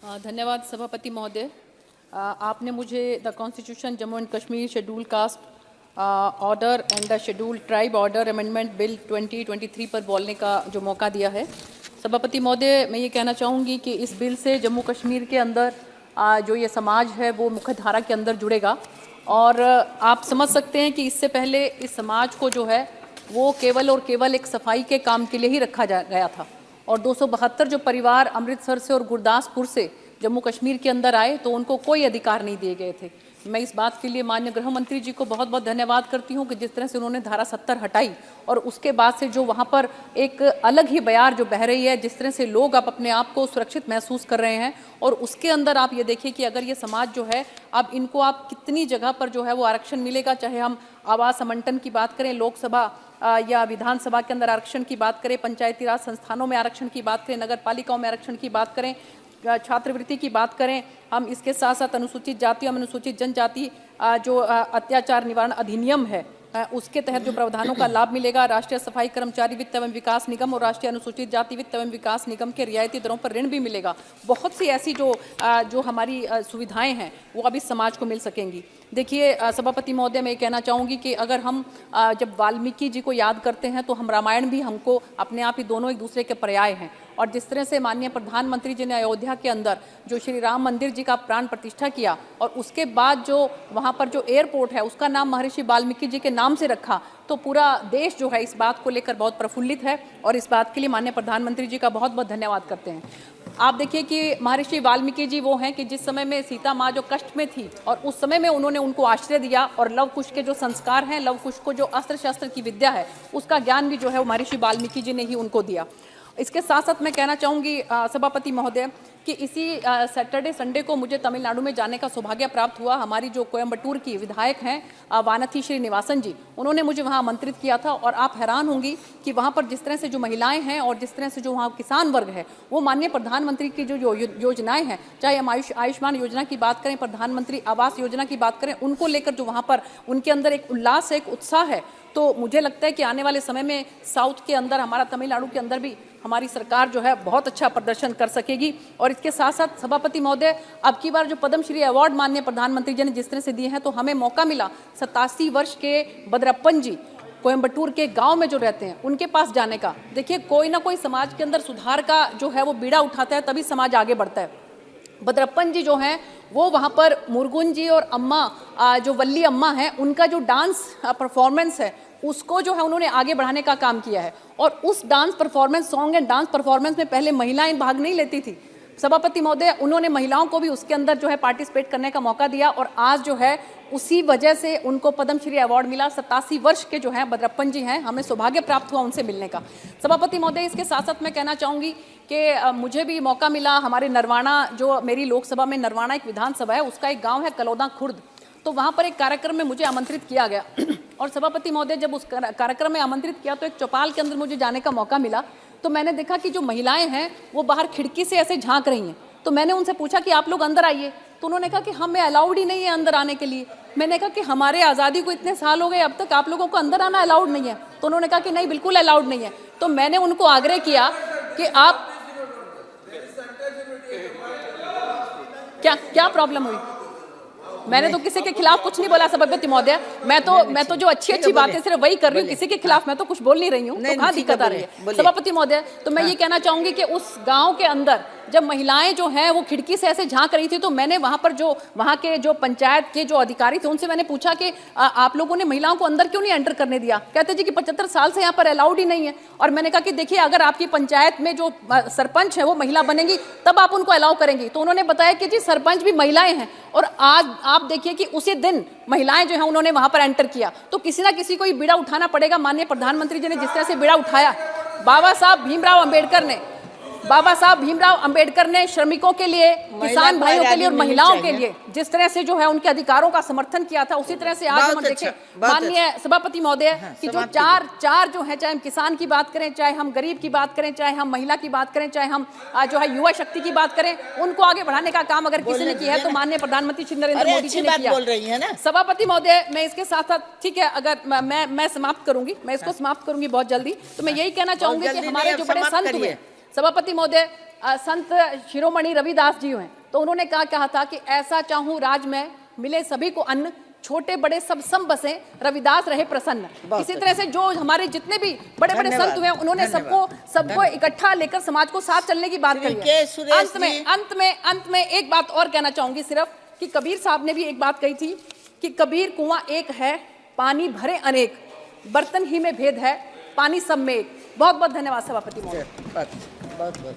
धन्यवाद सभापति महोदय। आपने मुझे the constitution Jammu and Kashmir schedule caste order and the schedule tribe order amendment bill 2023 पर बोलने का जो मौका दिया है। सभापति महोदय, मैं ये कहना चाहूँगी कि इस बिल से जम्मू कश्मीर के अंदर जो ये समाज है वो मुख्यधारा के अंदर जुड़ेगा और आप समझ सकते हैं कि इससे पहले इस समाज को जो है वो केवल और केवल एक सफाई के काम के लिए ही रखा गया था और 272 जो परिवार अमृतसर से और गुरदासपुर से जम्मू कश्मीर के अंदर आए तो उनको कोई अधिकार नहीं दिए गए थे। मैं इस बात के लिए माननीय गृह मंत्री जी को बहुत बहुत धन्यवाद करती हूँ कि जिस तरह से उन्होंने धारा 70 हटाई और उसके बाद से जो वहाँ पर एक अलग ही बयार जो बह रही है, जिस तरह से लोग अब अपने आप को सुरक्षित महसूस कर रहे हैं और उसके अंदर आप ये देखिए कि अगर ये समाज जो है अब इनको आप कितनी जगह पर जो है वो आरक्षण मिलेगा, चाहे हम आवास आवंटन की बात करें, लोकसभा या विधानसभा के अंदर आरक्षण की बात करें, पंचायती राज संस्थानों में आरक्षण की बात करें, नगर पालिकाओं में आरक्षण की बात करें, छात्रवृत्ति की बात करें, हम इसके साथ साथ अनुसूचित जाति और अनुसूचित जनजाति जो अत्याचार निवारण अधिनियम है उसके तहत जो प्रावधानों का लाभ मिलेगा, राष्ट्रीय सफाई कर्मचारी वित्त एवं विकास निगम और राष्ट्रीय अनुसूचित जाति वित्त एवं विकास निगम के रियायती दरों पर ऋण भी मिलेगा। बहुत सी ऐसी जो हमारी सुविधाएं हैं वो अभी समाज को मिल सकेंगी। देखिए सभापति महोदय, मैं कहना चाहूँगी कि अगर हम जब वाल्मीकि जी को याद करते हैं तो हम रामायण भी हमको अपने आप ही दोनों एक दूसरे के पर्याय हैं और जिस तरह से माननीय प्रधानमंत्री जी ने अयोध्या के अंदर जो श्री राम मंदिर जी का प्राण प्रतिष्ठा किया और उसके बाद जो वहाँ पर जो एयरपोर्ट है उसका नाम महर्षि वाल्मीकि जी के नाम से रखा, तो पूरा देश जो है इस बात को लेकर बहुत प्रफुल्लित है और इस बात के लिए माननीय प्रधानमंत्री जी का बहुत बहुत धन्यवाद करते हैं। आप देखिए कि महर्षि वाल्मीकि जी वो हैं कि जिस समय में सीता माँ जो कष्ट में थी और उस समय में उन्होंने उनको आश्रय दिया और लव कुश के जो संस्कार हैं, लव कुश को जो अस्त्र शस्त्र की विद्या है उसका ज्ञान भी जो है वो महर्षि वाल्मीकि जी ने ही उनको दिया। इसके साथ साथ मैं कहना चाहूँगी सभापति महोदय कि इसी सैटरडे संडे को मुझे तमिलनाडु में जाने का सौभाग्य प्राप्त हुआ। हमारी जो कोयम्बटूर की विधायक हैं वानथी श्रीनिवासन जी, उन्होंने मुझे वहाँ आमंत्रित किया था और आप हैरान होंगी कि वहाँ पर जिस तरह से जो महिलाएं हैं और जिस तरह से जो वहाँ किसान वर्ग है वो माननीय प्रधानमंत्री की जो योजनाएं हैं, चाहे हम आयुष्मान योजना की बात करें, प्रधानमंत्री आवास योजना की बात करें, उनको लेकर जो वहाँ पर उनके अंदर एक उल्लास है, एक उत्साह है। तो मुझे लगता है कि आने वाले समय में साउथ के अंदर, हमारा तमिलनाडु के अंदर भी हमारी सरकार जो है बहुत अच्छा प्रदर्शन कर सकेगी। और इसके साथ साथ सभापति महोदय, अब की बार जो पद्मश्री अवार्ड माननीय प्रधानमंत्री जी ने जिस तरह से दिए हैं तो हमें मौका मिला 87 वर्ष के बद्रप्पन जी कोयम्बटूर के गांव में जो रहते हैं उनके पास जाने का। देखिए, कोई ना कोई समाज के अंदर सुधार का जो है वो बीड़ा उठाता है तभी समाज आगे बढ़ता है। बद्रप्पन जी जो हैं वो वहाँ पर मुर्गुन जी और अम्मा जो वल्ली अम्मा हैं उनका जो डांस परफॉर्मेंस है उसको जो है उन्होंने आगे बढ़ाने का काम किया है और उस dance performance, song and dance performance में पहले महिलाएं भाग नहीं लेती थी। सभापति महोदय, उन्होंने महिलाओं को भी उसके अंदर जो है पार्टिसिपेट करने का मौका दिया और आज जो है उसी वजह से उनको पद्मश्री अवार्ड मिला। 87 वर्ष के जो हैं बद्रप्पन जी हैं, हमें सौभाग्य प्राप्त हुआ उनसे मिलने का। सभापति महोदय, इसके साथ साथ मैं कहना चाहूँगी कि मुझे भी मौका मिला, हमारे नरवाना जो मेरी लोकसभा में नरवाना एक विधानसभा है उसका एक गाँव है कलौदा खुर्द, तो वहाँ पर एक कार्यक्रम में मुझे आमंत्रित किया गया और सभापति महोदय जब उस कार्यक्रम में आमंत्रित किया तो एक चौपाल के अंदर मुझे जाने का मौका मिला तो मैंने देखा कि जो महिलाएं हैं वो बाहर खिड़की से ऐसे झांक रही हैं। तो मैंने उनसे पूछा कि आप लोग अंदर आइए, तो उन्होंने कहा कि हमें अलाउड ही नहीं है अंदर आने के लिए। मैंने कहा कि हमारे आज़ादी को इतने साल हो गए, अब तक आप लोगों को अंदर आना अलाउड नहीं है? तो उन्होंने कहा कि नहीं, बिल्कुल अलाउड नहीं है। तो मैंने उनको आग्रह किया कि आप क्या प्रॉब्लम हुई? मैंने तो किसी के खिलाफ कुछ नहीं बोला सभापति महोदय, मैं तो जो अच्छी बातें सिर्फ वही कर रही हूँ, किसी के खिलाफ मैं तो कुछ बोल नहीं रही हूँ। तो कहाँ दिक्कत आ रही है सभापति महोदय? तो मैं ये कहना चाहूंगी कि उस गांव के अंदर जब महिलाएं जो हैं वो खिड़की से ऐसे झांक रही थी तो मैंने वहां पर जो वहां के जो पंचायत के जो अधिकारी थे उनसे मैंने पूछा कि आप लोगों ने महिलाओं को अंदर क्यों नहीं एंटर करने दिया? कहते जी कि 75 साल से यहाँ पर अलाउड ही नहीं है। और मैंने कहा कि देखिए, अगर आपकी पंचायत में जो सरपंच है वो महिला बनेगी तब आप उनको अलाउ करेंगी। तो उन्होंने बताया कि जी सरपंच भी महिलाएं हैं और आज आप देखिए कि उसी दिन महिलाएं जो है उन्होंने वहां पर एंटर किया। तो किसी ना किसी को ये बीड़ा उठाना पड़ेगा। माननीय प्रधानमंत्री जी ने जिस तरह से बीड़ा उठाया, बाबा साहब भीमराव अंबेडकर ने श्रमिकों के लिए, किसान भाइयों के लिए और महिलाओं के लिए जिस तरह से जो है उनके अधिकारों का समर्थन किया था, उसी तरह से आज हम देखें माननीय सभापति महोदय कि जो चार जो है, चाहे हम किसान की बात करें, चाहे हम गरीब की बात करें, चाहे हम महिला की बात करें, चाहे हम जो है युवा शक्ति की बात करें, उनको आगे बढ़ाने का काम अगर किसी ने किया है तो माननीय प्रधानमंत्री श्री नरेंद्र मोदी जी ने किया। सभापति महोदय, मैं इसके साथ साथ, ठीक है, अगर मैं समाप्त करूंगी, मैं इसको समाप्त करूंगी बहुत जल्दी, तो मैं यही कहना चाहूंगी कि हमारे जो बड़े संत हुए सभापति महोदय, संत शिरोमणि रविदास जी हैं, तो उन्होंने कहा था कि ऐसा चाहूं राज में मिले सभी को अन्न, छोटे बड़े सब सम बसे, रविदास रहे प्रसन्न। इसी तरह से जो हमारे जितने भी बड़े बड़े संत हुए उन्होंने सबको इकट्ठा लेकर समाज को साथ चलने की बात करी है। अंत में एक बात और कहना चाहूंगी सिर्फ कि कबीर साहब ने भी एक बात कही थी कि कबीर कुआं एक है, पानी भरे अनेक, बर्तन ही में भेद है, पानी सब में एक। बहुत बहुत धन्यवाद सभापति महोदय। बहुत बहुत